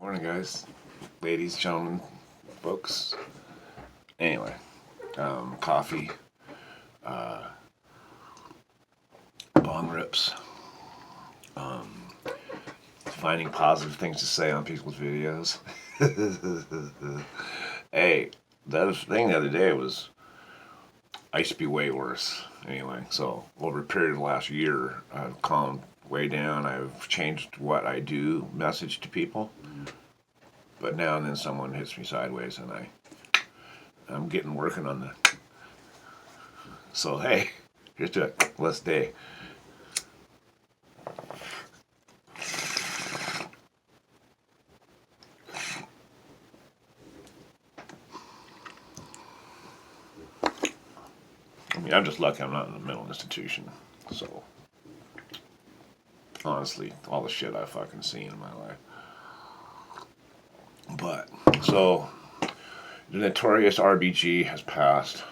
Morning, guys, ladies, gentlemen, folks. Anyway, coffee, bong rips, finding positive things to say on people's videos. Hey, the other thing the other day was I used to be way worse. Anyway, so over a period of the last year, I've calmed way down. I've changed what I do, message to people. But now and then someone hits me sideways, and I'm getting working on the. So hey, here's to it. Blessed day. I mean, I'm just lucky I'm not in a mental institution. So honestly, all the shit I've fucking seen in my life. But so the notorious RBG has passed.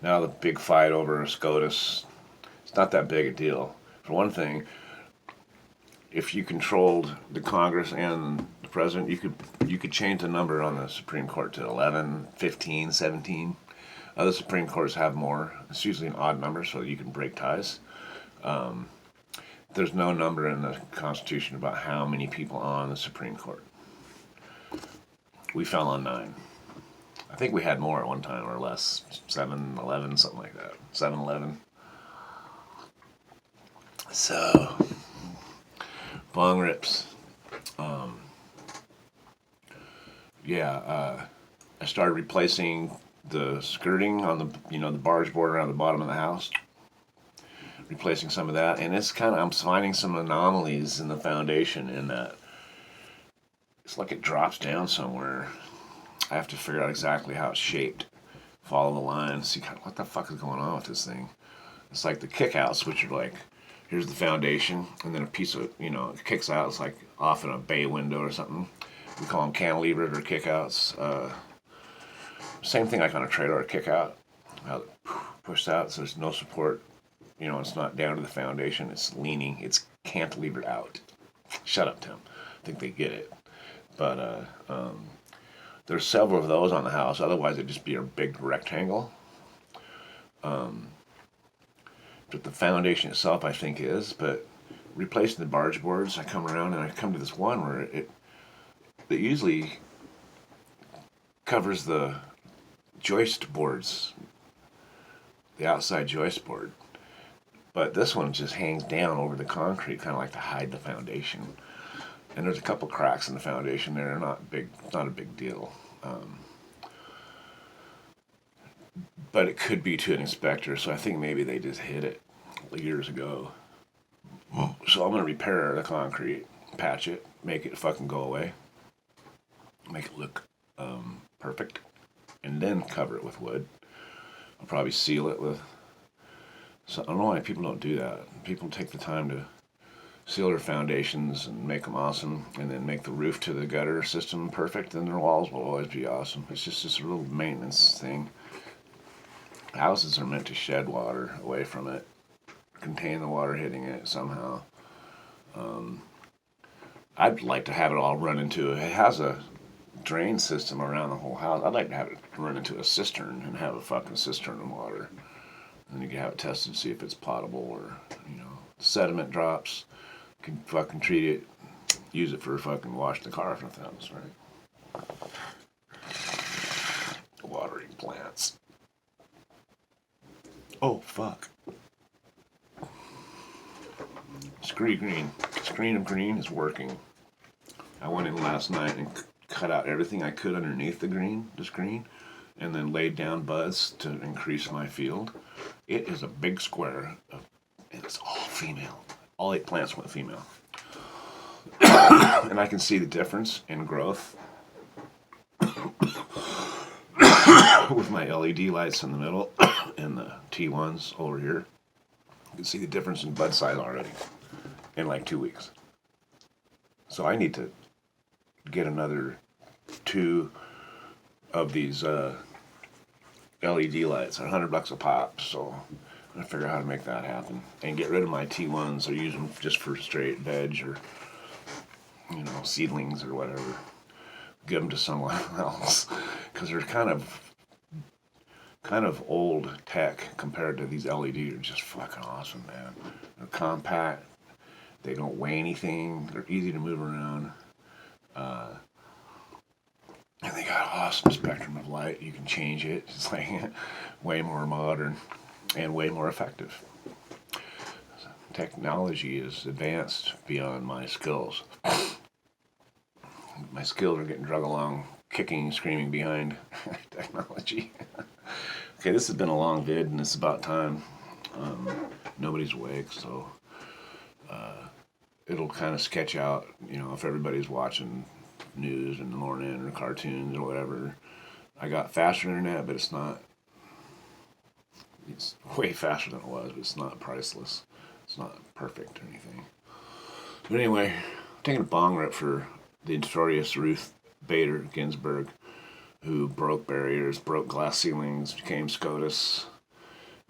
Now the big fight over SCOTUS, it's not that big a deal. For one thing, if you controlled the Congress and the president, you could change the number on the Supreme Court to 11, 15, 17. Other Supreme Courts have more. It's usually an odd number so you can break ties. There's no number in the Constitution about how many people on the Supreme Court. We fell on 9. I think we had more at one time or less. 7, 11, something like that. 7, 11. So, bong rips. I started replacing the skirting on the barge board around the bottom of the house. Replacing some of that, and I'm finding some anomalies in the foundation in that it's like it drops down somewhere. I have to figure out exactly how it's shaped. Follow the line, see what the fuck is going on with this thing. It's like the kickouts, which are like, here's the foundation, and then a piece of, it kicks out. It's like off in a bay window or something. We call them cantilevered or kickouts. Same thing like on a trailer, a kickout. How it pushed out, so there's no support. It's not down to the foundation. It's leaning. It's cantilevered out. Shut up, Tim. I think they get it. But there's several of those on the house. Otherwise, it'd just be a big rectangle. But the foundation itself, I think, is. But replacing the barge boards, I come around and I come to this one where it usually covers the joist boards, the outside joist board. But this one just hangs down over the concrete, kind of like to hide the foundation. And there's a couple cracks in the foundation there. They're not big. It's not a big deal. But it could be to an inspector, so I think maybe they just hit it years ago. So I'm going to repair the concrete, patch it, make it fucking go away, make it look perfect, and then cover it with wood. I'll probably seal it with. So I don't know why people don't do that. People take the time to seal their foundations and make them awesome, and then make the roof to the gutter system perfect, and their walls will always be awesome. It's just this little maintenance thing. Houses are meant to shed water away from it, contain the water hitting it somehow. I'd like to have it all run into it has a drain system around the whole house. I'd like to have it run into a cistern and have a fucking cistern of water. And you can have it tested to see if it's potable or, sediment drops. You can fucking treat it, use it for fucking wash the car if nothing else, right? Watering plants. Oh, fuck. Screen of green is working. I went in last night and cut out everything I could underneath the screen, and then laid down buds to increase my field. It is a big square, and it's all female. All 8 plants went female. And I can see the difference in growth with my LED lights in the middle and the T1s over here. You can see the difference in bud size already in like 2 weeks. So I need to get another 2 of these LED lights. They're $100 a pop, so I'm gonna figure out how to make that happen and get rid of my T1s or use them just for straight veg or seedlings or whatever. Give them to someone else because they're kind of old tech compared to these LEDs. Are just fucking awesome, man. They're compact. They don't weigh anything. They're easy to move around. And they got awesome spectrum of light. You can change it. It's like way more modern and way more effective. Technology is advanced beyond my skills. My skills are getting drug along, kicking, screaming behind technology. Okay, this has been a long vid, and it's about time. Nobody's awake, so it'll kind of sketch out, if everybody's watching news in the morning or cartoons or whatever. I got faster internet, but it's way faster than it was, but it's not priceless. It's not perfect or anything. But anyway, I'm taking a bong rip for the notorious Ruth Bader Ginsburg, who broke barriers, broke glass ceilings, became SCOTUS.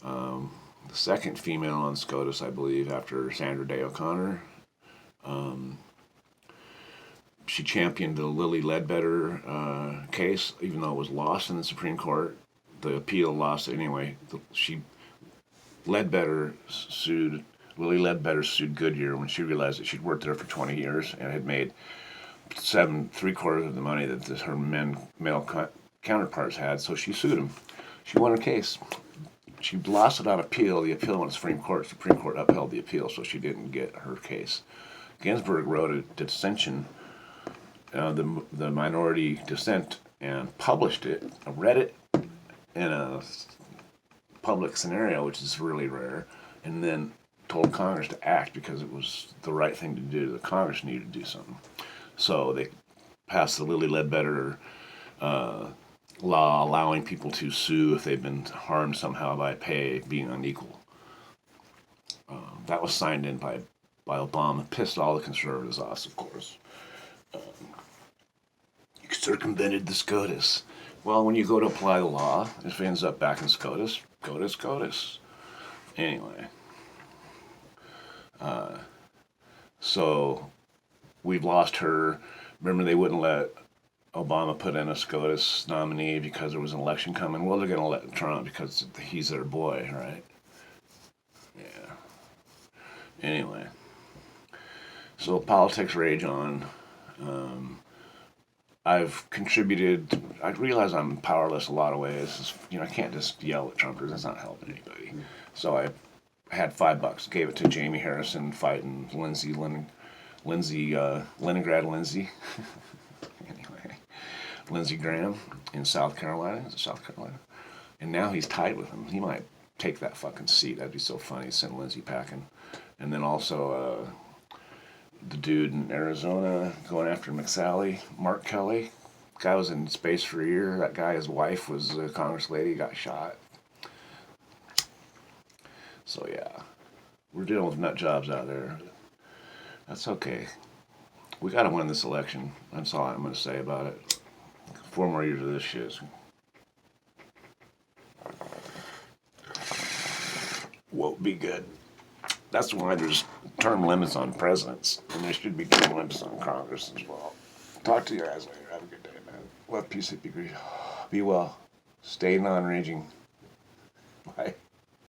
The second female on SCOTUS, I believe, after Sandra Day O'Connor. She championed the Lilly Ledbetter case, even though it was lost in the Supreme Court. The appeal lost anyway. Lilly Ledbetter sued Goodyear when she realized that she'd worked there for 20 years and had made three-quarters of the money that her male counterparts had, so she sued him. She won her case. She lost it on appeal. The appeal went to the Supreme Court. Supreme Court upheld the appeal, so she didn't get her case. Ginsburg wrote a dissension, the minority dissent, and published it. I read it in a public scenario, which is really rare, and then told Congress to act because it was the right thing to do. The Congress needed to do something. So they passed the Lilly Ledbetter law allowing people to sue if they've been harmed somehow by pay being unequal. That was signed in by Obama. Pissed all the conservatives off, of course. You circumvented the SCOTUS. Well, when you go to apply the law, if it ends up back in SCOTUS, go to SCOTUS. Anyway. So we've lost her. Remember, they wouldn't let Obama put in a SCOTUS nominee because there was an election coming. Well, they're going to let Trump because he's their boy, right? Yeah. Anyway. So politics rage on. I've contributed. I realize I'm powerless a lot of ways. I can't just yell at Trumpers. That's not helping anybody. So I had $5, gave it to Jamie Harrison fighting Leningrad Lindsey. Anyway, Lindsey Graham in South Carolina. Is it South Carolina? And now he's tied with him. He might take that fucking seat. That'd be so funny. Send Lindsey packing. And then also the dude in Arizona going after McSally, Mark Kelly. Guy was in space for a year. That guy, his wife was a Congress lady, got shot. So yeah, we're dealing with nut jobs out there. That's okay. We gotta win this election. That's all I'm gonna say about it. 4 more years of this shit won't be good. That's why there's term limits on presidents, and there should be term limits on Congress as well. Talk to you guys later. Have a good day, man. Love, peace, and be well. Stay non-raging. Bye.